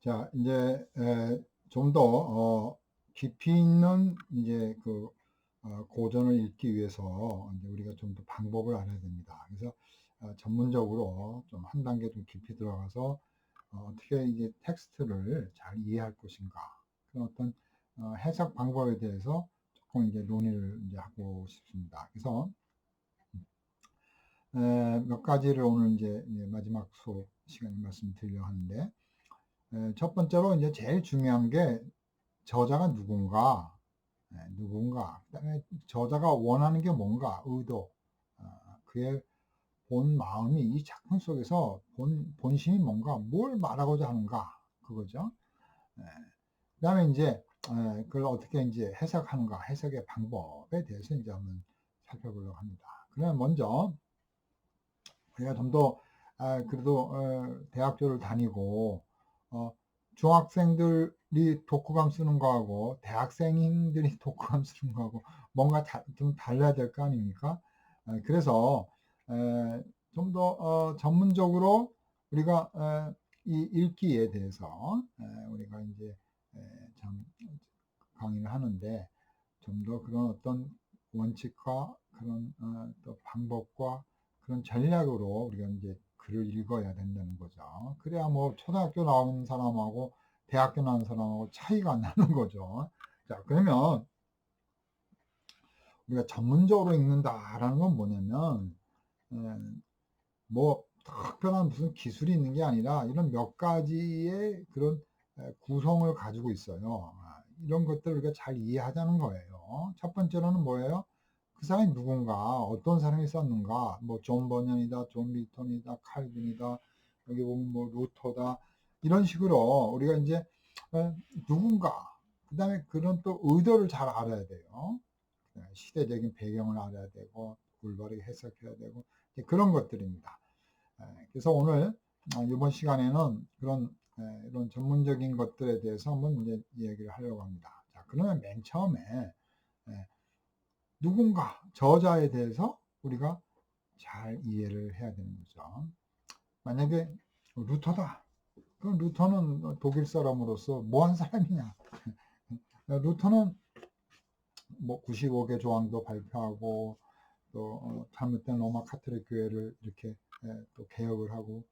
자, 이제 좀 더 깊이 있는 이제 고전을 읽기 위해서 이제 우리가 좀 더 방법을 알아야 됩니다. 그래서 전문적으로 좀 한 단계 좀 깊이 들어가서 어떻게 이제 텍스트를 잘 이해할 것인가, 그런 어떤 해석 방법에 대해서 조금 이제 논의를 이제 하고 싶습니다. 그래서 몇 가지를 오늘 이제 마지막 수업 시간에 말씀드리려고 하는데, 첫 번째로 이제 제일 중요한 게 저자가 누군가, 누군가, 그다음에 저자가 원하는 게 뭔가, 의도, 그의 본 마음이 이 작품 속에서 본심이 뭔가, 뭘 말하고자 하는가, 그거죠. 그다음에 이제 그걸 어떻게 이제 해석하는가, 해석의 방법에 대해서 이제 한번 살펴보려고 합니다. 그러면 먼저 우리가 좀 더 그래도 대학교를 다니고 중학생들이 독후감 쓰는 거하고 대학생들이 독후감 쓰는 거하고 뭔가 좀 달라야 될 거 아닙니까? 그래서 좀 더 전문적으로 우리가 이 읽기에 대해서 우리가 이제 참 강의를 하는데, 좀 더 그런 어떤 원칙과 그런 또 방법과 그런 전략으로 우리가 이제 글을 읽어야 된다는 거죠. 그래야 뭐 초등학교 나오는 사람하고 대학교 나오는 사람하고 차이가 안 나는 거죠. 자, 그러면 우리가 전문적으로 읽는다라는 건 뭐냐면, 에, 뭐 특별한 무슨 기술이 있는 게 아니라 이런 몇 가지의 그런 구성을 가지고 있어요. 이런 것들을 우리가 잘 이해하자는 거예요. 첫 번째로는 뭐예요? 그 사람이 누군가, 어떤 사람이 썼는가, 뭐 존 버년이다, 존 밀턴이다, 칼빈이다, 여기 보면 뭐 루터다, 이런 식으로 우리가 이제 누군가, 그 다음에 그런 또 의도를 잘 알아야 돼요. 시대적인 배경을 알아야 되고 올바르게 해석해야 되고 그런 것들입니다. 그래서 오늘 이번 시간에는 그런 이런 전문적인 것들에 대해서 한번 이제 이야기를 하려고 합니다. 자, 그러면 맨 처음에 누군가, 저자에 대해서 우리가 잘 이해를 해야 되는 거죠. 만약에 루터다. 그럼 루터는 독일 사람으로서 뭐 한 사람이냐? 루터는 뭐 95개 조항도 발표하고 또 잘못된 로마 카톨릭 교회를 이렇게 또 개혁을 하고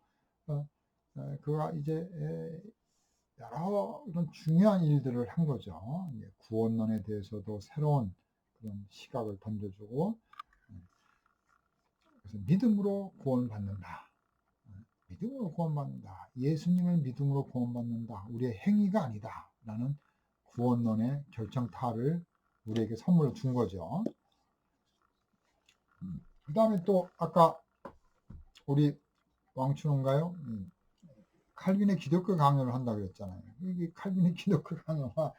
그가 이제 여러 이런 중요한 일들을 한 거죠. 구원론에 대해서도 새로운 그런 시각을 던져주고, 그래서 믿음으로 구원받는다. 믿음으로 구원받는다. 예수님을 믿음으로 구원받는다. 우리의 행위가 아니다. 라는 구원론의 결정타를 우리에게 선물로 준 거죠. 그 다음에 또 아까 우리 왕춘호인가요? 칼빈의 기독교 강요를 한다고 그랬잖아요. 이 칼빈의 기독교 강요가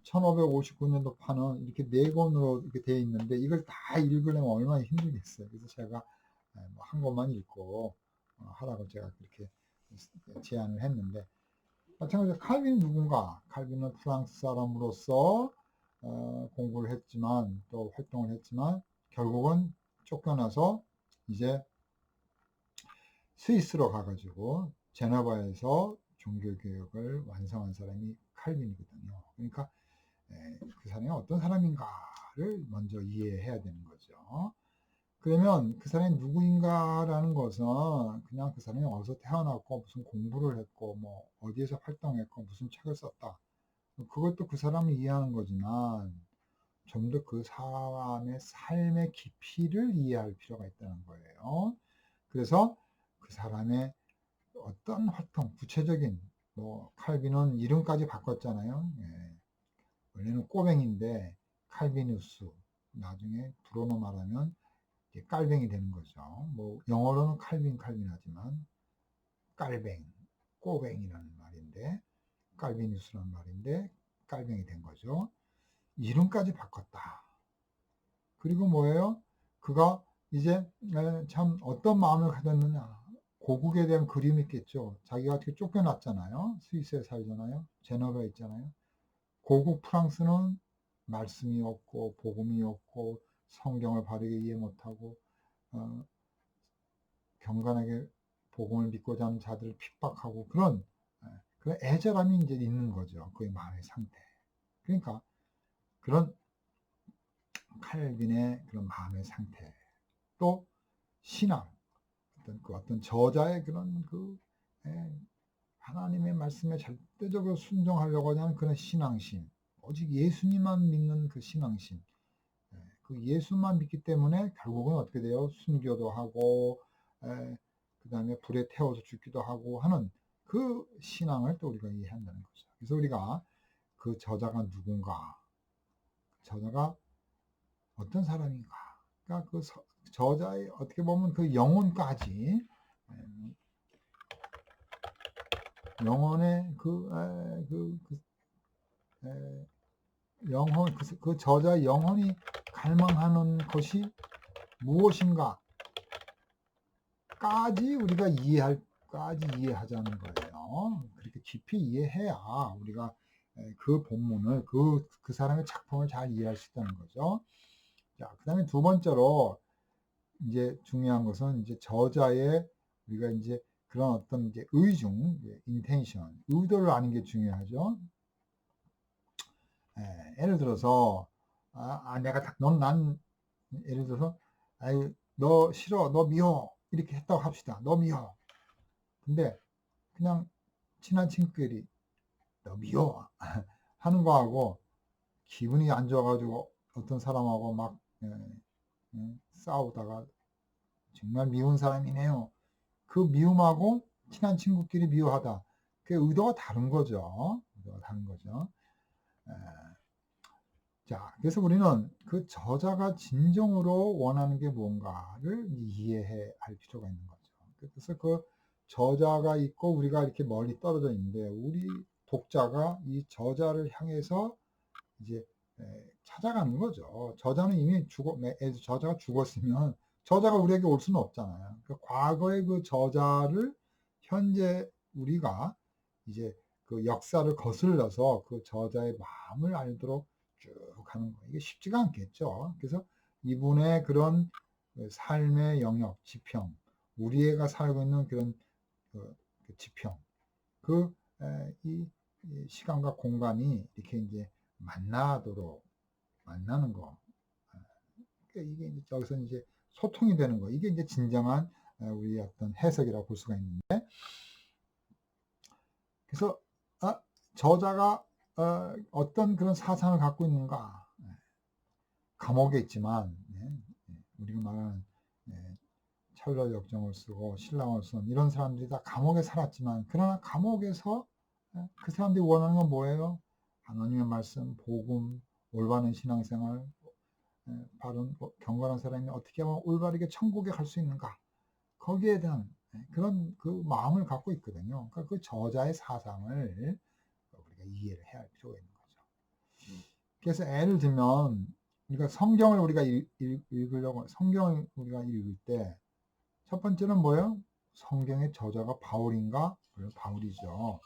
1559년도 판은 이렇게 네 권으로 이렇게 되어 있는데 이걸 다 읽으려면 얼마나 힘들겠어요. 그래서 제가 한 권만 읽고 하라고 제가 그렇게 제안을 했는데, 마찬가지로 칼빈이 누군가? 칼빈은 프랑스 사람으로서 공부를 했지만 또 활동을 했지만 결국은 쫓겨나서 이제 스위스로 가가지고 제네바에서 종교개혁을 완성한 사람이 칼빈이거든요. 그러니까 그 사람이 어떤 사람인가를 먼저 이해해야 되는 거죠. 그러면 그 사람이 누구인가라는 것은 그냥 그 사람이 어디서 태어났고 무슨 공부를 했고 뭐 어디에서 활동했고 무슨 책을 썼다, 그것도 그 사람을 이해하는 거지만 좀 더 그 사람의 삶의 깊이를 이해할 필요가 있다는 거예요. 그래서 그 사람의 어떤 활동, 구체적인, 뭐 칼빈은 이름까지 바꿨잖아요. 원래는 꼬뱅인데 칼비누스, 나중에 불어로 말하면 깔뱅이 되는 거죠. 뭐 영어로는 칼빈 하지만 깔뱅, 꼬뱅이라는 말인데 깔비누스라는 말인데 깔뱅이 된 거죠. 이름까지 바꿨다. 그리고 뭐예요? 그가 이제 참 어떤 마음을 가졌느냐. 고국에 대한 그림이 있겠죠. 자기가 어떻게 쫓겨났잖아요. 스위스에 살잖아요. 제너바에 있잖아요. 고국 프랑스는 말씀이 없고 복음이 없고 성경을 바르게 이해 못하고 경건하게 복음을 믿고자 하는 자들을 핍박하고 그런 그런 애절함이 이제 있는 거죠. 그의 마음의 상태. 그러니까 그런 칼빈의 그런 마음의 상태, 또 신앙, 어떤 저자의 그런 하나님의 말씀에 절대적으로 순종하려고 하는 그런 신앙심, 오직 예수님만 믿는 그 신앙심, 그 예수만 믿기 때문에 결국은 어떻게 돼요? 순교도 하고, 그 다음에 불에 태워서 죽기도 하고 하는 그 신앙을 또 우리가 이해한다는 거죠. 그래서 우리가 그 저자가 누군가, 저자가 어떤 사람인가, 그러니까 그 저자의 어떻게 보면 그 영혼까지, 영혼의 영혼, 그 저자의 영혼이 갈망하는 것이 무엇인가 까지 우리가 이해하자는 거예요. 그렇게 깊이 이해해야 우리가 그 본문을, 그 사람의 작품을 잘 이해할 수 있다는 거죠. 자, 그 다음에 두 번째로 이제 중요한 것은 이제 저자의 우리가 이제 그런 어떤 이제 의중, intention, 의도를 아는 게 중요하죠. 예를 들어서, 예를 들어서, 아유, 너 싫어, 너 미워. 이렇게 했다고 합시다. 너 미워. 근데 그냥 친한 친구끼리 너 미워. 하는 거하고 기분이 안 좋아가지고 어떤 사람하고 막 싸우다가 정말 미운 사람이네요. 그 미움하고 친한 친구끼리 미워하다. 그 의도가 다른 거죠. 의도가 다른 거죠. 자, 그래서 우리는 그 저자가 진정으로 원하는 게 뭔가를 이해해 할 필요가 있는 거죠. 그래서 그 저자가 있고 우리가 이렇게 멀리 떨어져 있는데 우리 독자가 이 저자를 향해서 이제 찾아가는 거죠. 저자는 이미 저자가 죽었으면 저자가 우리에게 올 수는 없잖아요. 그러니까 과거의 그 저자를 현재 우리가 이제 그 역사를 거슬러서 그 저자의 마음을 알도록 쭉 하는 거. 이게 쉽지가 않겠죠. 그래서 이분의 그런 삶의 영역, 지평, 우리가 살고 있는 그런 지평, 이 시간과 공간이 이렇게 이제 만나는 거. 그러니까 이게 이제 여기서 이제 소통이 되는 거. 이게 이제 진정한 우리 어떤 해석이라고 볼 수가 있는데, 그래서 저자가 어떤 그런 사상을 갖고 있는가. 감옥에 있지만 우리가 말하는 찰러 역정을 쓰고 신랑을 쓴 이런 사람들이 다 감옥에 살았지만, 그러나 감옥에서 그 사람들이 원하는 건 뭐예요? 하나님의 말씀, 복음, 올바른 신앙생활, 바른 경건한 사람이 어떻게 하면 올바르게 천국에 갈 수 있는가, 거기에 대한 그런 그 마음을 갖고 있거든요. 그러니까 그 저자의 사상을 우리가 이해를 해야 할 필요가 있는 거죠. 그래서 예를 들면 우리가 성경을 우리가 읽으려고, 성경을 우리가 읽을 때 첫 번째는 뭐예요? 성경의 저자가 바울인가? 바울이죠.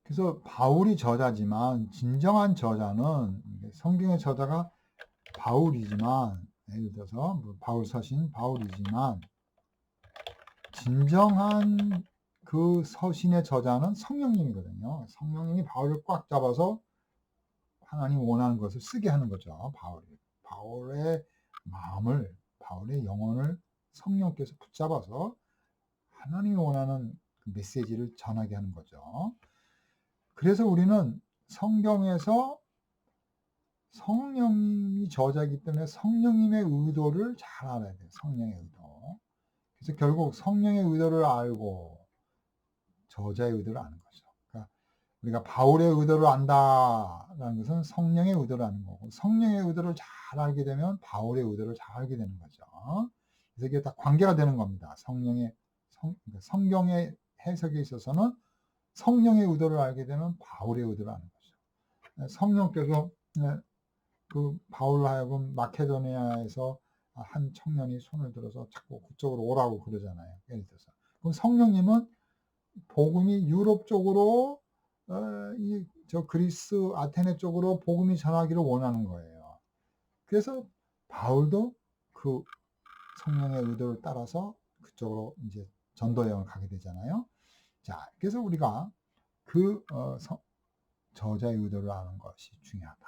그래서 바울이 저자지만 진정한 저자는, 성경의 저자가 바울이지만, 예를 들어서 바울 서신 바울이지만 진정한 그 서신의 저자는 성령님이거든요. 성령님이 바울을 꽉 잡아서 하나님 원하는 것을 쓰게 하는 거죠. 바울의 마음을, 바울의 영혼을 성령께서 붙잡아서 하나님이 원하는 그 메시지를 전하게 하는 거죠. 그래서 우리는 성경에서 성령님이 저자이기 때문에 성령님의 의도를 잘 알아야 돼요. 성령의 의도. 그래서 결국 성령의 의도를 알고 저자의 의도를 아는 거죠. 그러니까 우리가 바울의 의도를 안다라는 것은 성령의 의도를 아는 거고, 성령의 의도를 잘 알게 되면 바울의 의도를 잘 알게 되는 거죠. 그래서 이게 다 관계가 되는 겁니다. 그러니까 성경의 해석에 있어서는 성령의 의도를 알게 되면 바울의 의도를 아는 거죠. 성령께서 그 바울로 하여금 마케도니아에서 한 청년이 손을 들어서 자꾸 그쪽으로 오라고 그러잖아요. 예를 들어서. 그럼 성령님은 복음이 유럽 쪽으로 저 그리스 아테네 쪽으로 복음이 전하기를 원하는 거예요. 그래서 바울도 그 성령의 의도를 따라서 그쪽으로 이제 전도 여행을 가게 되잖아요. 자, 그래서 우리가 그 저자의 의도를 아는 것이 중요하다.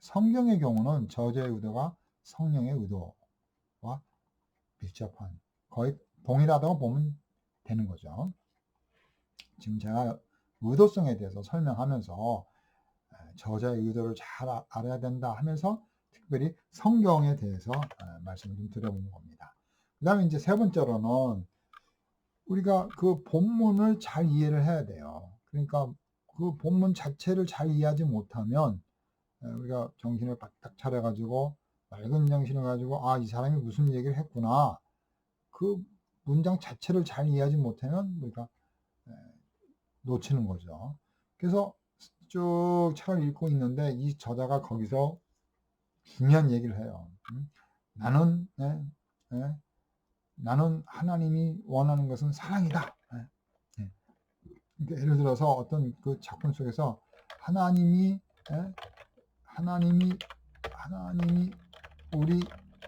성경의 경우는 저자의 의도가 성령의 의도와 밀접한, 거의 동일하다고 보면 되는 거죠. 지금 제가 의도성에 대해서 설명하면서 저자의 의도를 잘 알아야 된다 하면서 특별히 성경에 대해서 말씀을 좀 드려본 겁니다. 그 다음에 이제 세 번째로는 우리가 그 본문을 잘 이해를 해야 돼요. 그러니까 그 본문 자체를 잘 이해하지 못하면 우리가 정신을 바짝 차려가지고 맑은 정신을 가지고 이 사람이 무슨 얘기를 했구나. 그 문장 자체를 잘 이해하지 못하면 우리가 놓치는 거죠. 그래서 쭉 책을 읽고 있는데 이 저자가 거기서 중요한 얘기를 해요. 나는 나는 하나님이 원하는 것은 사랑이다. 그러니까 예를 들어서 어떤 그 작품 속에서 하나님이 우리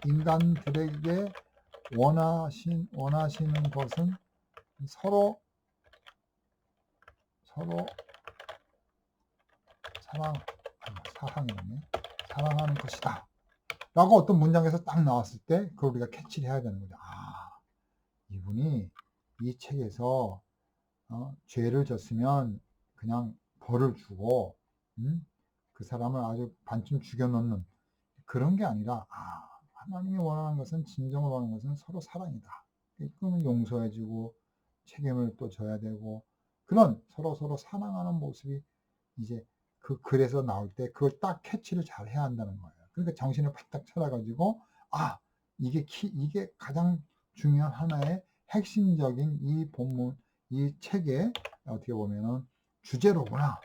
인간들에게 원하시는 것은 서로 사랑하는 것이다. 라고 어떤 문장에서 딱 나왔을 때 그걸 우리가 캐치를 해야 되는 거죠. 이분이 이 책에서 죄를 졌으면 그냥 벌을 주고 그 사람을 아주 반쯤 죽여놓는 그런 게 아니라 하나님이 원하는 것은, 진정으로 원하는 것은 서로 사랑이다. 그러면 용서해주고 책임을 또 져야 되고 그런 서로 사랑하는 모습이 이제 그 글에서 나올 때 그걸 딱 캐치를 잘 해야 한다는 거예요. 그러니까 정신을 바짝 차려가지고 이게 가장 중요한 하나의 핵심적인 이 본문, 이 책의 어떻게 보면은 주제로구나.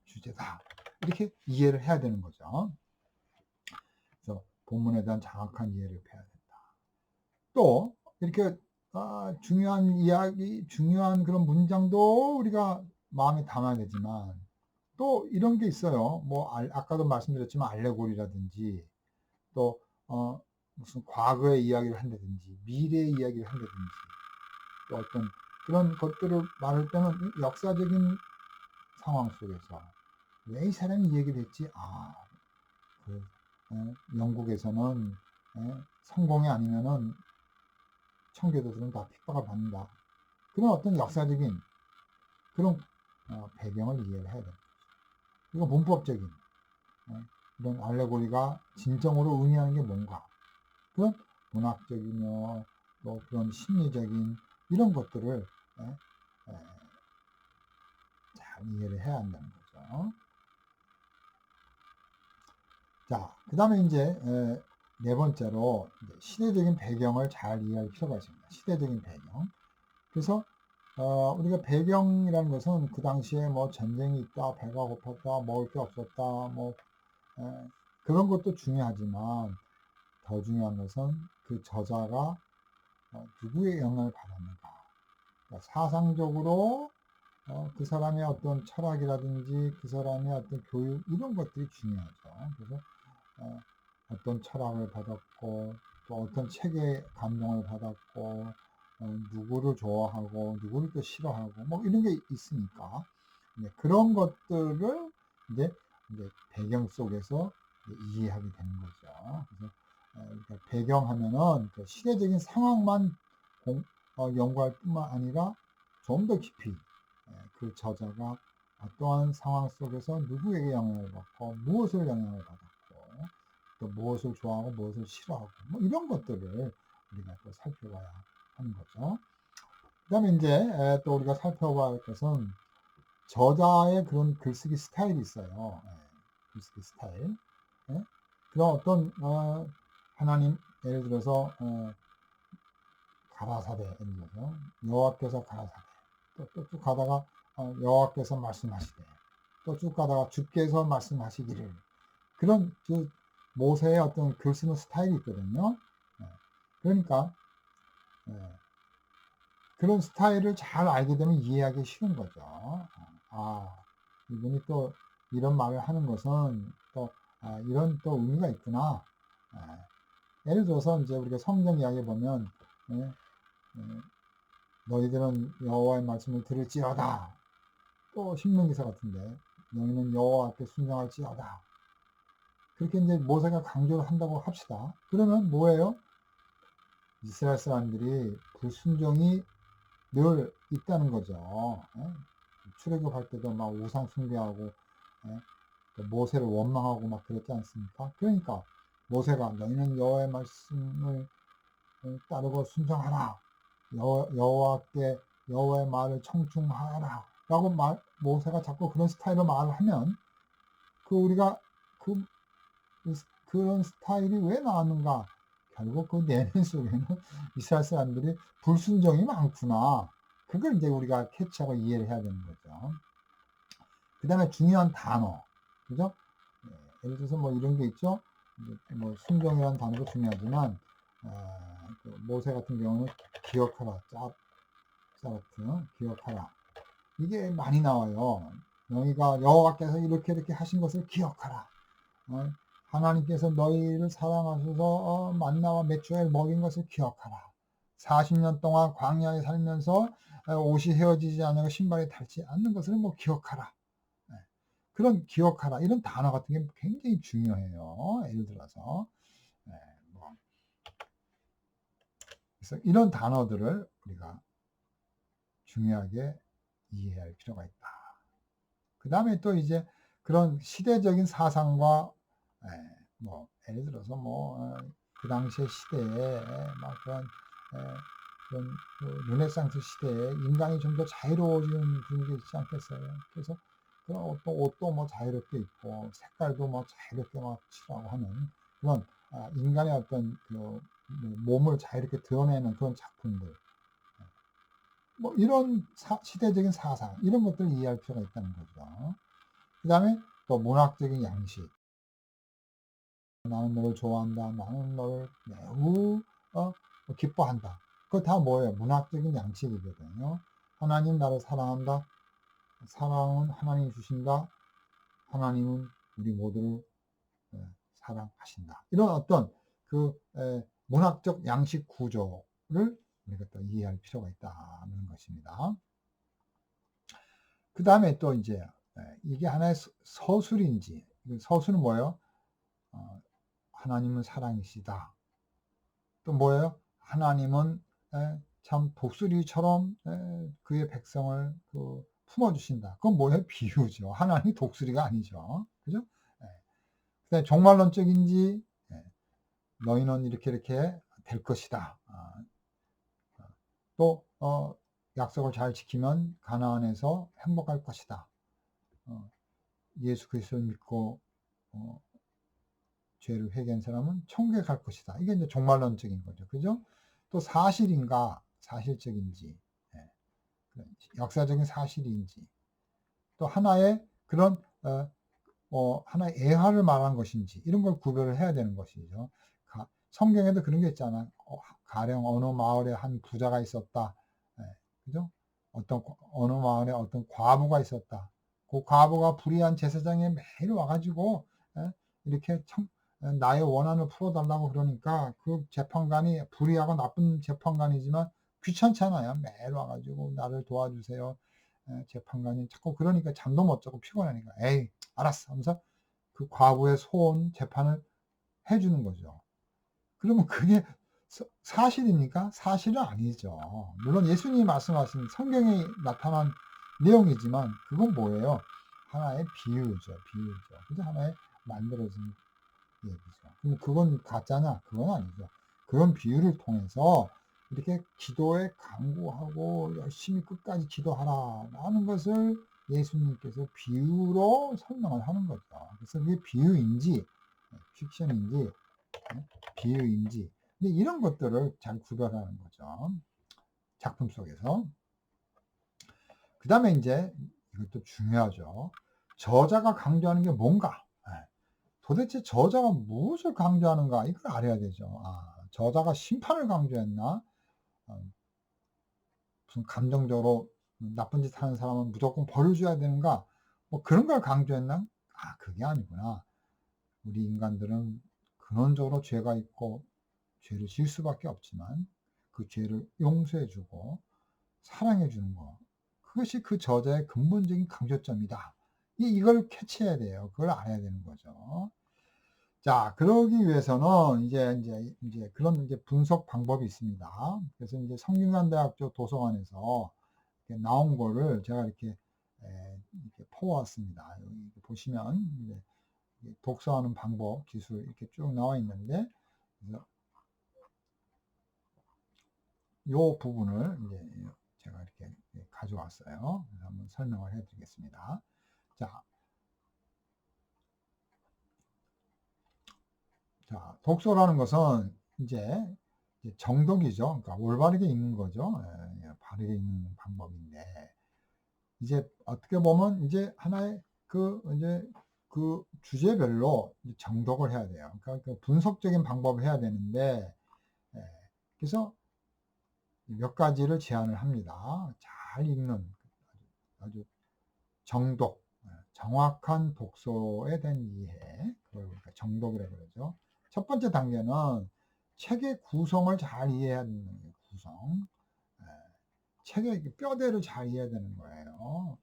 주제다. 이렇게 이해를 해야 되는 거죠. 그래서 본문에 대한 정확한 이해를 해야 된다. 또 이렇게 중요한 이야기, 중요한 그런 문장도 우리가 마음에 담아야 되지만 또 이런 게 있어요. 뭐 아까도 말씀드렸지만 알레고리라든지 또 무슨 과거의 이야기를 한다든지 미래의 이야기를 한다든지 또 어떤 그런 것들을 말할 때는 역사적인 상황 속에서 왜 이 사람이 이 얘기를 했지? 영국에서는 성공이 아니면은 청교도들은 다 핍박을 받는다. 그런 어떤 역사적인 그런 배경을 이해를 해야 됩니다. 그리고 문법적인 이런 알레고리가 진정으로 의미하는 게 뭔가, 그런 문학적이며 또 그런 심리적인 이런 것들을 잘 이해를 해야 한다는 거죠. 자, 그 다음에 이제 네 번째로 시대적인 배경을 잘 이해할 필요가 있습니다. 시대적인 배경. 그래서 우리가 배경이라는 것은 그 당시에 뭐 전쟁이 있다, 배가 고팠다, 먹을 게 없었다, 뭐 그런 것도 중요하지만 더 중요한 것은 그 저자가 누구의 영향을 받았는가. 그러니까 사상적으로 그 사람의 어떤 철학이라든지 그 사람의 어떤 교육 이런 것들이 중요하죠. 그래서 어떤 철학을 받았고 또 어떤 책에 감동을 받았고 누구를 좋아하고 누구를 또 싫어하고 뭐 이런 게 있으니까 그런 것들을 이제 배경 속에서 이해하게 되는 거죠. 그래서 그러니까 배경하면은 그 시대적인 상황만 연구할 뿐만 아니라 좀 더 깊이 그 저자가 어떠한 상황 속에서 누구에게 영향을 받고 무엇을 영향을 받았고 또 무엇을 좋아하고 무엇을 싫어하고 뭐 이런 것들을 우리가 또 살펴봐야 하는 거죠. 그 다음에 이제 또 우리가 살펴봐야 할 것은 저자의 그런 글쓰기 스타일이 있어요. 글쓰기 스타일. 그런 어떤 하나님 예를 들어서 가라사대 예를 들어서 여호와께서 가라사대 또 쭉 가다가 여호와께서 말씀하시되 또 쭉 가다가 주께서 말씀하시기를 그런 그 모세의 어떤 글 쓰는 스타일이 있거든요. 그러니까 그런 스타일을 잘 알게 되면 이해하기 쉬운 거죠. 이분이 또 이런 말을 하는 것은 또 이런 또 의미가 있구나. 예를 들어서 이제 우리가 성경 이야기 보면 너희들은 여호와의 말씀을 들을지어다. 또 신명기사 같은데 너희는 여호와 앞에 순종할지어다. 그렇게 이제 모세가 강조를 한다고 합시다. 그러면 뭐예요? 이스라엘 사람들이 불순종이 늘 있다는 거죠. 출애굽할 때도 막 우상 숭배하고 모세를 원망하고 막 그랬지 않습니까? 그러니까 모세가 너희는 여호와의 말씀을 따르고 순종하라. 여호와께 여호와의 말을 청중하라. 라고 모세가 자꾸 그런 스타일로 말을 하면 우리가 그런 스타일이 왜 나왔는가? 결국 그 내면 속에는 이스라엘 사람들이 불순종이 많구나. 그걸 이제 우리가 캐치하고 이해를 해야 되는 거죠. 그 다음에 중요한 단어. 그죠? 예를 들어서 뭐 이런 게 있죠. 뭐 순종이라는 단어도 중요하지만, 모세 같은 경우는 기억하라. 짜라트, 기억하라. 이게 많이 나와요. 너희가 여호와께서 이렇게 하신 것을 기억하라. 하나님께서 너희를 사랑하셔서 만나와 메추엘 먹인 것을 기억하라. 40년 동안 광야에 살면서 옷이 헤어지지 않고 신발이 닳지 않는 것을 뭐 기억하라. 그런 기억하라 이런 단어 같은 게 굉장히 중요해요. 예를 들어서 그래서 이런 단어들을 우리가 중요하게 이해할 필요가 있다. 그 다음에 또 이제 그런 시대적인 사상과 뭐 예를 들어서 뭐 그 당시의 시대에 막 그런 르네상스 시대에 인간이 좀 더 자유로워지는 그런 게 있지 않겠어요? 그래서 그런 옷도 뭐 자유롭게 입고 색깔도 뭐 자유롭게 막 칠하고 하는 그런 인간의 어떤 그 몸을 자유롭게 드러내는 그런 작품들 뭐 이런 시대적인 사상 이런 것들을 이해할 필요가 있다는 거죠. 그 다음에 또 문학적인 양식. 나는 너를 좋아한다. 나는 너를 매우 기뻐한다. 그거 다 뭐예요? 문학적인 양식이거든요. 하나님 나를 사랑한다. 사랑은 하나님이 주신다. 하나님은 우리 모두를 사랑하신다. 이런 어떤 그 문학적 양식 구조를 우리가 또 이해할 필요가 있다는 것입니다. 그 다음에 또 이제 이게 하나의 서술인지, 서술은 뭐예요? 하나님은 사랑이시다. 또 뭐예요? 하나님은 참 독수리처럼 그의 백성을 품어주신다. 그건 뭐예요? 비유죠. 하나님이 독수리가 아니죠. 그죠? 그다음에 종말론적인지 너희는 이렇게 될 것이다. 또 약속을 잘 지키면 가나안에서 행복할 것이다. 예수 그리스도를 믿고 죄를 회개한 사람은 천국에 갈 것이다. 이게 이제 종말론적인 거죠. 그죠? 또 사실인가, 사실적인지, 역사적인 사실인지, 또 하나의 그런 하나의 애화를 말한 것인지 이런 걸 구별을 해야 되는 것이죠. 성경에도 그런 게 있잖아요. 가령 어느 마을에 한 부자가 있었다. 그죠? 어느 마을에 어떤 과부가 있었다. 그 과부가 불의한 제사장에 매일 와가지고 이렇게 나의 원한을 풀어달라고 그러니까 그 재판관이 불의하고 나쁜 재판관이지만 귀찮잖아요. 매일 와가지고 나를 도와주세요. 재판관이 자꾸 그러니까 잠도 못 자고 피곤하니까 에이 알았어 하면서 그 과부의 소원 재판을 해주는 거죠. 그러면 그게 사실입니까? 사실은 아니죠. 물론 예수님이 말씀하신 성경에 나타난 내용이지만 그건 뭐예요? 하나의 비유죠. 그죠? 하나의 만들어진 얘기죠. 그럼 그건 가짜냐? 그건 아니죠. 그런 비유를 통해서 이렇게 기도에 강구하고 열심히 끝까지 기도하라 라는 것을 예수님께서 비유로 설명을 하는 거죠. 그래서 그게 비유인지 픽션인지 비유인지 이런 것들을 잘 구별하는 거죠. 작품 속에서. 그 다음에 이제 이것도 중요하죠. 저자가 강조하는 게 뭔가? 도대체 저자가 무엇을 강조하는가? 이걸 알아야 되죠. 저자가 심판을 강조했나? 무슨 감정적으로 나쁜 짓 하는 사람은 무조건 벌을 줘야 되는가? 뭐 그런 걸 강조했나? 그게 아니구나. 우리 인간들은 근원적으로 죄가 있고 죄를 지을 수밖에 없지만 그 죄를 용서해주고 사랑해 주는 거. 그것이 그 저자의 근본적인 강조점이다. 이걸 캐치해야 돼요. 그걸 알아야 되는 거죠. 자, 그러기 위해서는 이제 그런 이제 분석 방법이 있습니다. 그래서 이제 성균관대학교 도서관에서 이렇게 나온 거를 제가 이렇게 퍼왔습니다. 여기 보시면 이제 독서하는 방법, 기술 이렇게 쭉 나와 있는데, 그래서 요 부분을 이제 제가 이렇게 가져왔어요. 그래서 한번 설명을 해드리겠습니다. 자, 독서라는 것은 이제 정독이죠. 그러니까 올바르게 읽는 거죠. 바르게 읽는 방법인데, 이제 어떻게 보면 이제 하나의 그 주제별로 정독을 해야 돼요. 그러니까 그 분석적인 방법을 해야 되는데, 그래서 몇 가지를 제안을 합니다. 잘 읽는 아주 정독, 정확한 독서에 대한 이해, 그걸 우리가 정독이라고 그러죠. 첫 번째 단계는 책의 구성을 잘 이해해야 되는 거예요. 구성. 책의 뼈대를 잘 이해해야 되는 거예요.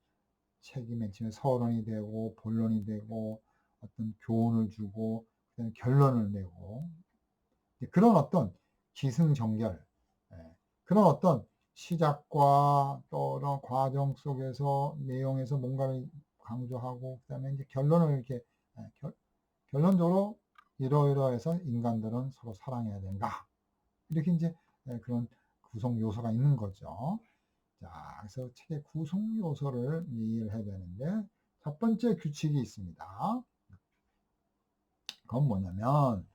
책이 맨 처음에 서론이 되고 본론이 되고 어떤 교훈을 주고 그다음에 결론을 내고 그런 어떤 기승전결, 그런 어떤 시작과 또 그런 과정 속에서 내용에서 뭔가를 강조하고 그다음에 이제 결론을 이렇게 결론적으로 이러이러해서 인간들은 서로 사랑해야 된다. 이렇게 이제 그런 구성 요소가 있는 거죠. 자, 그래서 책의 구성 요소를 이해를 해야 되는데 첫 번째 규칙이 있습니다. 그건 뭐냐면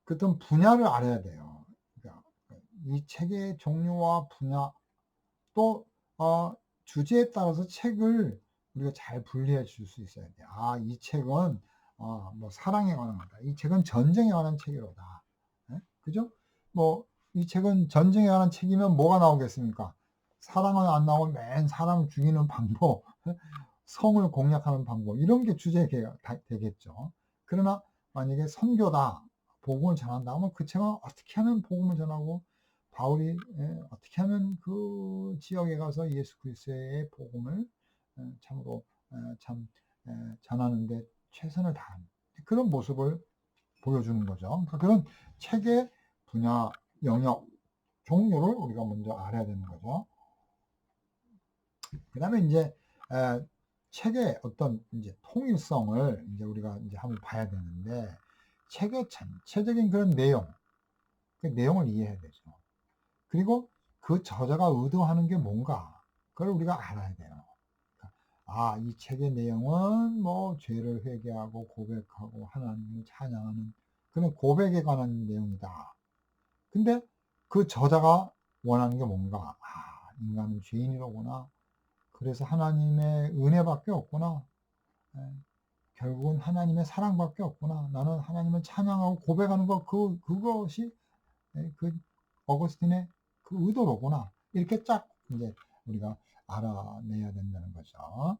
그 어떤 분야를 알아야 돼요. 그러니까 이 책의 종류와 분야 또 주제에 따라서 책을 우리가 잘 분리해 줄 수 있어야 돼요. 이 책은 뭐 사랑에 관한 거다. 이 책은 전쟁에 관한 책이로다. 그죠? 뭐 이 책은 전쟁에 관한 책이면 뭐가 나오겠습니까? 사랑은 안 나오고 맨 사람을 죽이는 방법, 성을 공략하는 방법 이런 게 주제가 되겠죠. 그러나 만약에 선교다, 복음을 전한다 하면 그 책은 어떻게 하면 복음을 전하고 바울이 어떻게 하면 그 지역에 가서 예수 그리스도의 복음을 참으로 참 전하는데 최선을 다하는 그런 모습을 보여주는 거죠. 그러니까 그런 책의 분야, 영역, 종류를 우리가 먼저 알아야 되는 거죠. 그 다음에 이제 책의 어떤 이제 통일성을 이제 우리가 이제 한번 봐야 되는데 책의 전체적인 그런 내용, 그 내용을 이해해야 되죠. 그리고 그 저자가 의도하는 게 뭔가 그걸 우리가 알아야 돼요. 이 책의 내용은 뭐 죄를 회개하고 고백하고 하나님을 찬양하는 그런 고백에 관한 내용이다. 근데 그 저자가 원하는 게 뭔가 인간은 죄인이로구나. 그래서 하나님의 은혜밖에 없구나. 결국은 하나님의 사랑밖에 없구나. 나는 하나님을 찬양하고 고백하는 것 그것이 그 어거스틴의 그 의도로구나. 이렇게 쫙 이제 우리가 알아내야 된다는 거죠.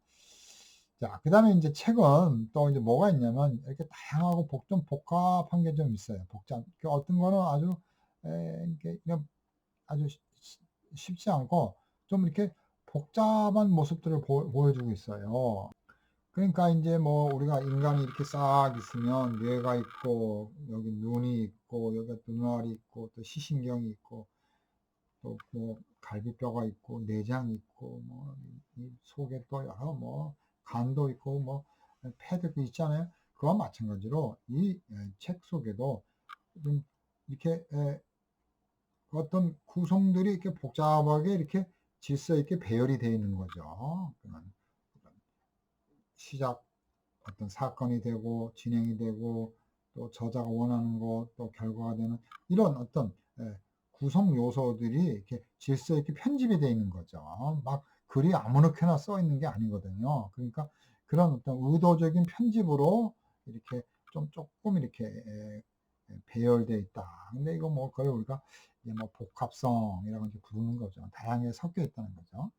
자, 그 다음에 이제 책은 또 이제 뭐가 있냐면 이렇게 다양하고 좀 복합한 게 좀 있어요. 어떤 거는 아주 이렇게 그냥 아주 쉽지 않고 좀 이렇게 복잡한 모습들을 보여주고 있어요. 그러니까 이제 뭐 우리가 인간이 이렇게 싹 있으면 뇌가 있고 여기 눈이 있고 여기 또 눈알이 있고 또 시신경이 있고 또 뭐 갈비뼈가 있고 내장이 있고 뭐 이 속에 또 여러 뭐 간도 있고 뭐 폐도 있잖아요. 그와 마찬가지로 이 책 속에도 좀 이렇게 어떤 구성들이 이렇게 복잡하게 이렇게 질서 있게 배열이 되어 있는 거죠. 시작 어떤 사건이 되고 진행이 되고 또 저자가 원하는 것 또 결과가 되는 이런 어떤 구성 요소들이 이렇게 질서 있게 편집이 되어 있는 거죠. 막 글이 아무렇게나 써 있는 게 아니거든요. 그러니까 그런 어떤 의도적인 편집으로 이렇게 조금 이렇게 배열되어 있다. 근데 이거 뭐 그걸 우리가 이제 뭐 복합성이라고 이제 부르는 거죠. 다양하게 섞여 있다는 거죠.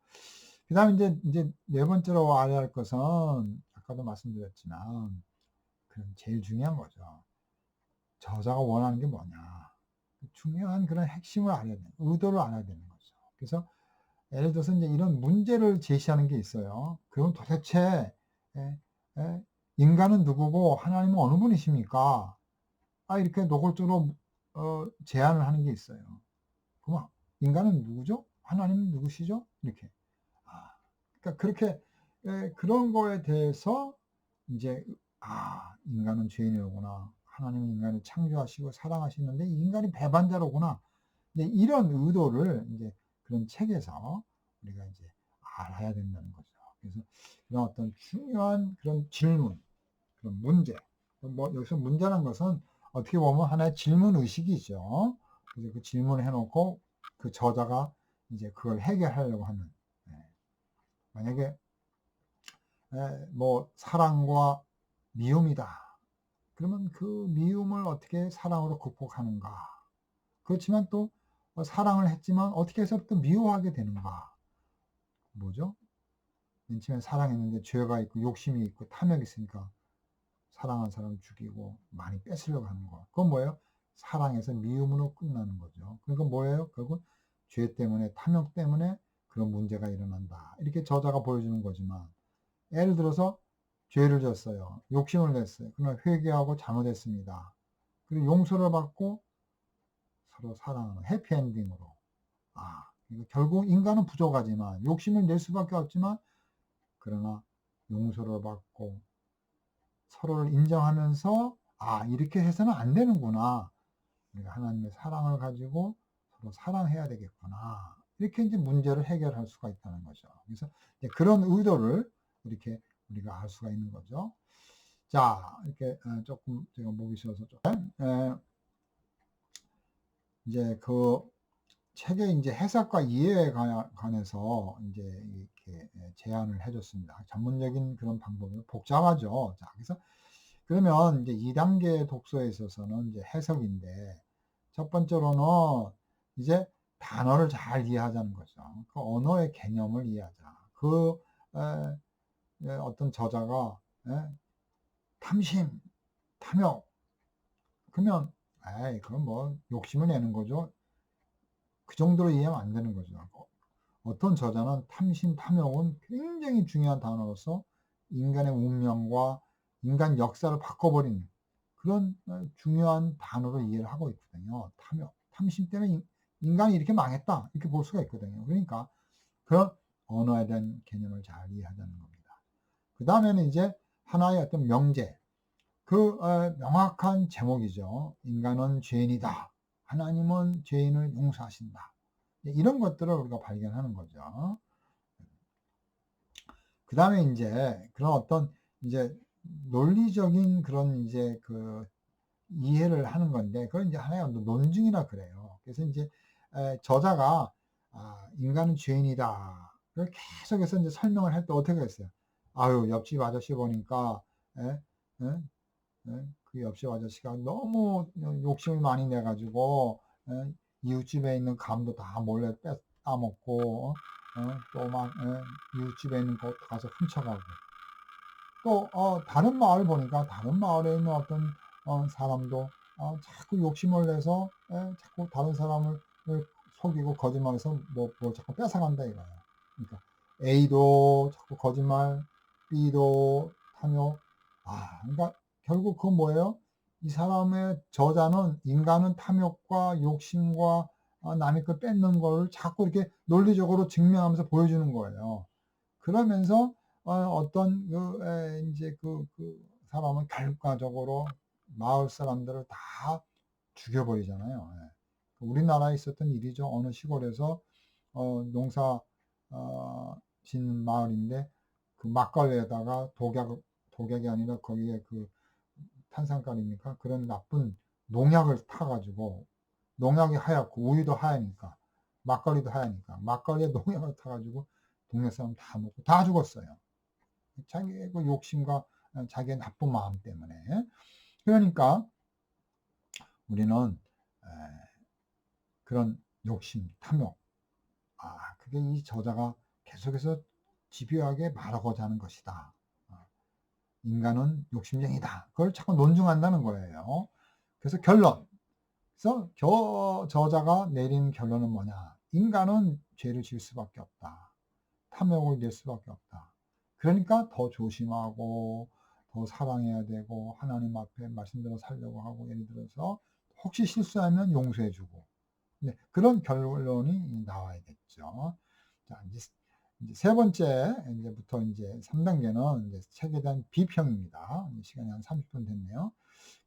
그 다음에 이제 네 번째로 알아야 할 것은 아까도 말씀드렸지만 그럼 제일 중요한 거죠. 저자가 원하는 게 뭐냐. 중요한 그런 핵심을 알아야 되는, 의도를 알아야 되는 거죠. 그래서 예를 들어서 이제 이런 문제를 제시하는 게 있어요. 그럼 도대체 인간은 누구고 하나님은 어느 분이십니까? 이렇게 노골적으로 제안을 하는 게 있어요. 그럼 인간은 누구죠? 하나님은 누구시죠? 이렇게. 그러니까 그렇게 그런 거에 대해서 이제 인간은 죄인이로구나. 하나님은 인간을 창조하시고 사랑하시는데 인간이 배반자로구나. 이제 이런 의도를 이제 그런 책에서 우리가 이제 알아야 된다는 거죠. 그래서 그런 어떤 중요한 그런 질문, 그런 문제. 뭐 여기서 문제라는 것은 어떻게 보면 하나의 질문 의식이죠. 그래서 그 질문을 해놓고 그 저자가 이제 그걸 해결하려고 하는. 만약에 뭐 사랑과 미움이다. 그러면 그 미움을 어떻게 사랑으로 극복하는가? 그렇지만 또 사랑을 했지만 어떻게 해서 또 미워하게 되는가? 뭐죠? 맨 처음에 사랑했는데 죄가 있고 욕심이 있고 탐욕이 있으니까 사랑한 사람을 죽이고 많이 뺏으려고 하는 거. 그건 뭐예요? 사랑해서 미움으로 끝나는 거죠. 그러니까 뭐예요? 결국 죄 때문에 탐욕 때문에 그런 문제가 일어난다. 이렇게 저자가 보여주는 거지만 예를 들어서 죄를 졌어요. 욕심을 냈어요. 그러나 회개하고 잘못했습니다. 그리고 용서를 받고 서로 사랑하는 해피엔딩으로. 결국 인간은 부족하지만 욕심을 낼 수밖에 없지만 그러나 용서를 받고 서로를 인정하면서 이렇게 해서는 안 되는구나. 우리가 하나님의 사랑을 가지고 서로 사랑해야 되겠구나. 이렇게 이제 문제를 해결할 수가 있다는 거죠. 그래서 그런 의도를 이렇게 우리가 알 수가 있는 거죠. 자, 이렇게 조금 제가 목이 쉬어서 이제 그 책의 이제 해석과 이해에 관해서 이제 이렇게 제안을 해줬습니다. 전문적인 그런 방법이 복잡하죠. 자, 그래서 그러면 이제 2단계 독서에 있어서는 이제 해석인데 첫 번째로는 이제 단어를 잘 이해하자는 거죠. 그 언어의 개념을 이해하자. 그 어떤 저자가 탐심, 탐욕 그러면 그건 뭐 욕심을 내는 거죠. 그 정도로 이해하면 안 되는 거죠. 어떤 저자는 탐심, 탐욕은 굉장히 중요한 단어로서 인간의 운명과 인간 역사를 바꿔버린 그런 중요한 단어로 이해를 하고 있거든요. 탐욕, 탐심 때문에 인간이 이렇게 망했다 이렇게 볼 수가 있거든요. 그러니까 그런 언어에 대한 개념을 잘 이해하자는 겁니다. 그 다음에는 이제 하나의 어떤 명제, 그 명확한 제목이죠. 인간은 죄인이다. 하나님은 죄인을 용서하신다. 이런 것들을 우리가 발견하는 거죠. 그 다음에 이제 그런 어떤 이제 논리적인 그런 이제 그 이해를 하는 건데, 그건 이제 하나의 논증이라 그래요. 그래서 이제 저자가 인간은 죄인이다. 그걸 계속해서 이제 설명을 할 때 어떻게 했어요? 옆집 아저씨 보니까 그 옆집 아저씨가 너무 욕심을 많이 내가지고 이웃집에 있는 감도 다 몰래 따먹고 또 막 이웃집에 있는 것 가서 훔쳐가고 또 다른 마을 보니까 다른 마을에 있는 어떤 사람도 자꾸 욕심을 내서 자꾸 다른 사람을 속이고 거짓말해서 뭐 자꾸 뺏어간다 이거예요. 그러니까 A도 자꾸 거짓말, B도 탐욕. 그러니까 결국 그건 뭐예요? 이 사람의 저자는 인간은 탐욕과 욕심과 남의 걸 뺏는 걸 자꾸 이렇게 논리적으로 증명하면서 보여주는 거예요. 그러면서 어떤 이제 그 사람은 결과적으로 마을 사람들을 다 죽여버리잖아요. 우리나라에 있었던 일이죠. 어느 시골에서 농사 짓는 마을인데 그 막걸리에다가 독약이 아니라 거기에 그 탄산가루입니까? 그런 나쁜 농약을 타가지고 농약이 하얗고 우유도 하얘니까 막걸리도 하얘니까 막걸리에 농약을 타가지고 동네 사람 다 먹고 다 죽었어요. 자기의 그 욕심과 자기의 나쁜 마음 때문에. 그러니까 우리는 그런 욕심, 탐욕, 그게 이 저자가 계속해서 집요하게 말하고자 하는 것이다. 인간은 욕심쟁이다. 그걸 자꾸 논증한다는 거예요. 그래서 결론. 그래서 저자가 내린 결론은 뭐냐? 인간은 죄를 지을 수밖에 없다. 탐욕을 낼 수밖에 없다. 그러니까 더 조심하고 더 사랑해야 되고 하나님 앞에 말씀대로 살려고 하고 예를 들어서 혹시 실수하면 용서해주고 그런 결론이 나와야겠죠. 자, 이제 세 번째 이제부터 이제 3단계는 이제 책에 대한 비평입니다. 시간이 한 30분 됐네요.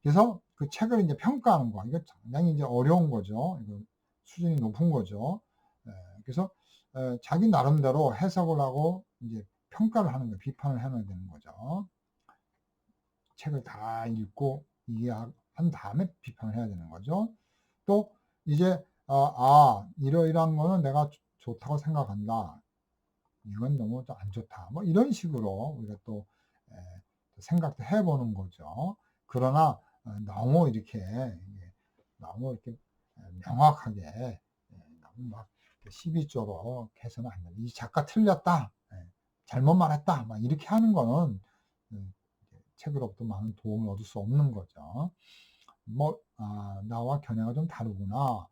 그래서 그 책을 이제 평가하는 거, 이거 상당히 이제 어려운 거죠. 이거 수준이 높은 거죠. 그래서 자기 나름대로 해석을 하고 이제 평가를 하는 거, 비판을 해놔야 되는 거죠. 책을 다 읽고 이해한 다음에 비판을 해야 되는 거죠. 또 이제 이러이러한 거는 내가 좋다고 생각한다. 이건 너무 안 좋다. 뭐 이런 식으로 우리가 또 생각도 해보는 거죠. 그러나 너무 이렇게 명확하게 너무 막 시비조로 해서는 안 된다. 이 작가 틀렸다. 잘못 말했다. 막 이렇게 하는 거는 책으로부터 많은 도움을 얻을 수 없는 거죠. 나와 견해가 좀 다르구나.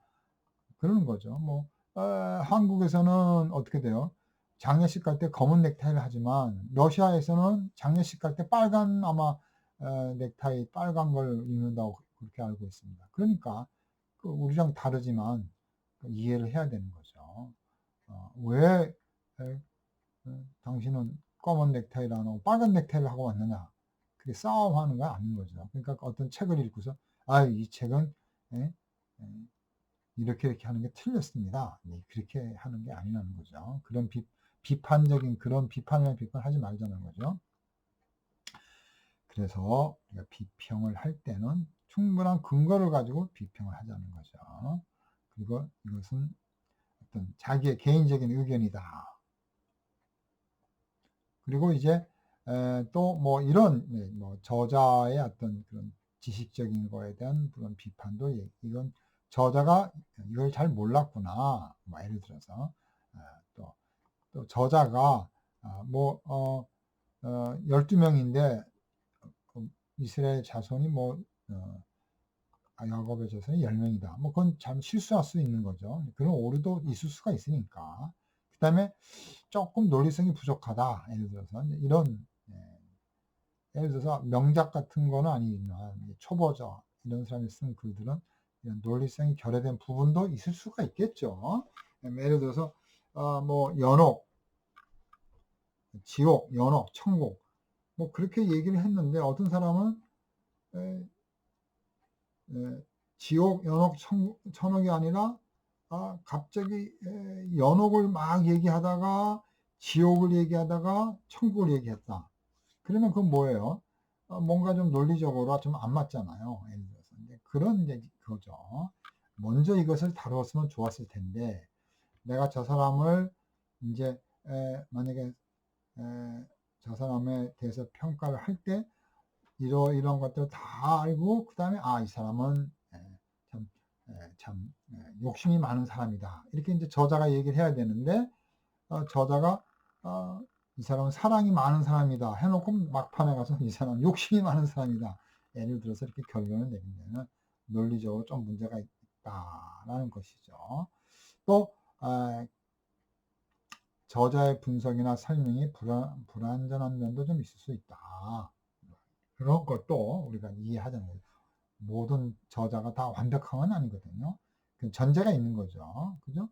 그러는 거죠. 한국에서는 어떻게 돼요? 장례식 갈 때 검은 넥타이를 하지만 러시아에서는 장례식 갈 때 빨간 아마 넥타이 빨간 걸 입는다고 그렇게 알고 있습니다. 그러니까 우리랑 다르지만 이해를 해야 되는 거죠. 왜 당신은 검은 넥타이를 안 하고 빨간 넥타이를 하고 왔느냐? 그게 싸움하는 건 아닌 거죠. 그러니까 어떤 책을 읽고서 이 책은 이렇게 하는 게 틀렸습니다. 그렇게 하는 게 아니라는 거죠. 그런 비판적인 그런 비판을 비판하지 말자는 거죠. 그래서 우리가 비평을 할 때는 충분한 근거를 가지고 비평을 하자는 거죠. 그리고 이것은 어떤 자기의 개인적인 의견이다. 그리고 이제 또 이런 저자의 어떤 그런 지식적인 거에 대한 그런 비판도 이건 저자가 이걸 잘 몰랐구나. 예를 들어서 또 저자가 12명인데 이스라엘 자손이 야곱의 자손이 10명이다. 그건 참 실수할 수 있는 거죠. 그런 오류도 있을 수가 있으니까. 그 다음에 조금 논리성이 부족하다. 예를 들어서 이런 예를 들어서 명작 같은 거는 아니지만 초보자 이런 사람이 쓴 글들은 이런 논리성이 결여된 부분도 있을 수가 있겠죠. 예를 들어서 연옥, 지옥, 연옥, 천국 그렇게 얘기를 했는데 어떤 사람은 지옥, 연옥, 천옥이 아니라 갑자기 연옥을 막 얘기하다가 지옥을 얘기하다가 천국을 얘기했다. 그러면 그건 뭐예요? 뭔가 좀 논리적으로 좀 안 맞잖아요. 예를 들어서 그런 이제 그거죠. 먼저 이것을 다루었으면 좋았을 텐데 내가 저 사람을 이제 만약에 저 사람에 대해서 평가를 할 때 이런 것들을 다 알고 그 다음에 이 사람은 참 욕심이 많은 사람이다. 이렇게 이제 저자가 얘기를 해야 되는데 저자가 이 사람은 사랑이 많은 사람이다 해놓고 막판에 가서 이 사람은 욕심이 많은 사람이다. 예를 들어서 이렇게 결론을 내리면 논리적으로 좀 문제가 있다라는 것이죠. 또 저자의 분석이나 설명이 불완전한 면도 좀 있을 수 있다. 그런 것도 우리가 이해하자는 거예요. 모든 저자가 다 완벽한 건 아니거든요. 그 전제가 있는 거죠. 그죠?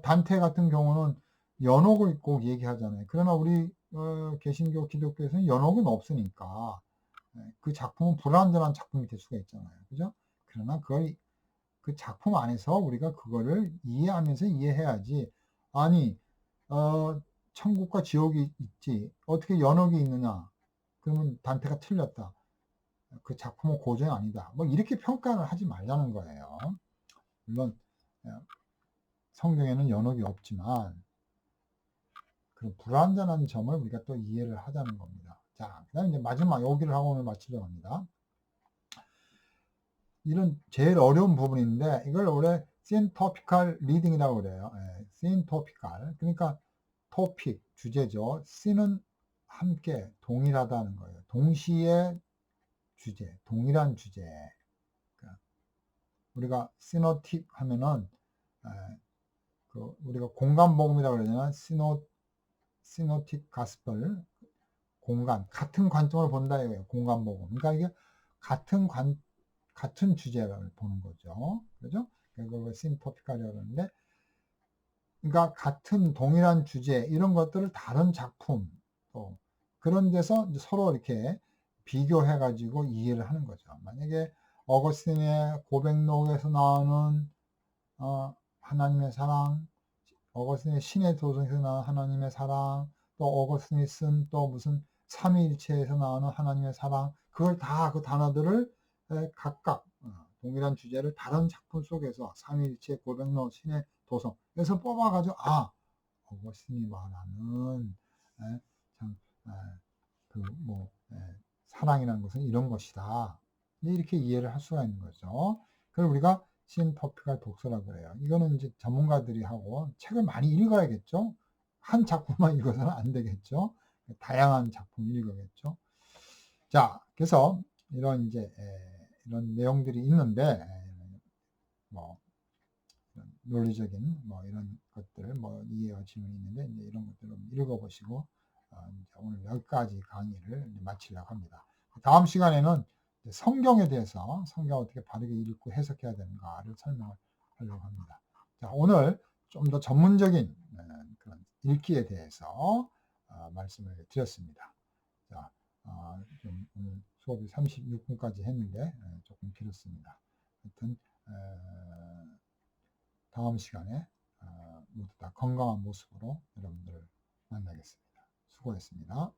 단테 같은 경우는 연옥을 꼭 얘기하잖아요. 그러나 우리 개신교 기독교에서는 연옥은 없으니까 그 작품은 불완전한 작품이 될 수가 있잖아요. 그죠? 그러나 그 작품 안에서 우리가 그거를 이해하면서 이해해야지. 아니 천국과 지옥이 있지 어떻게 연옥이 있느냐? 그러면 단테가 틀렸다. 그 작품은 고전이 아니다. 이렇게 평가를 하지 말자는 거예요. 물론 성경에는 연옥이 없지만 그런 불완전한 점을 우리가 또 이해를 하자는 겁니다. 자, 그 다음에 이제 마지막 여기를 하고 오늘 마치려고 합니다. 이런 제일 어려운 부분인데 이걸 원래 syntopical reading이라고 그래요. syntopical. 그러니까 토픽, 주제죠. syn은 함께 동일하다는 거예요. 동시에 주제, 동일한 주제. 우리가 시노틱 하면은 우리가 공간복음이라고 그러잖아. 시노틱 가스펠, 공간, 같은 관점을 본다 이거예요. 공간복음. 그러니까 이게 같은 주제를 보는 거죠. 그죠? 그걸 신토피카라고 그러는데, 그러니까 같은 동일한 주제, 이런 것들을 다른 작품, 또 그런 데서 서로 이렇게 비교해가지고 이해를 하는 거죠. 만약에 어거스틴의 고백록에서 나오는 하나님의 사랑, 어거스틴의 신의 도성에서 나오는 하나님의 사랑, 또 어거스틴이 쓴 또 무슨 삼위일체에서 나오는 하나님의 사랑, 그걸 다 그 단어들을 각각 동일한 주제를 다른 작품 속에서 삼위일체, 고백록, 신의 도성 에서 뽑아가지고 어거스틴이 말하는 참 그뭐 사랑이라는 것은 이런 것이다. 이렇게 이해를 할 수가 있는 거죠. 그걸 우리가 신토피칼 독서라고 그래요. 이거는 이제 전문가들이 하고 책을 많이 읽어야겠죠. 한 작품만 읽어서는 안 되겠죠. 다양한 작품을 읽어야겠죠. 자, 그래서 이런 이제 이런 내용들이 있는데 뭐 논리적인 뭐 이런 것들 뭐 이해와 질문이 있는데 이제 이런 것들을 읽어보시고 이제 오늘 여기까지 강의를 마치려고 합니다. 다음 시간에는 성경에 대해서 성경 어떻게 바르게 읽고 해석해야 되는가를 설명을 하려고 합니다. 자, 오늘 좀 더 전문적인 그런 읽기에 대해서 말씀을 드렸습니다. 자, 좀 오늘 수업이 36분까지 했는데 조금 길었습니다. 하여튼 다음 시간에 모두 다 건강한 모습으로 여러분들을 만나겠습니다. 수고했습니다.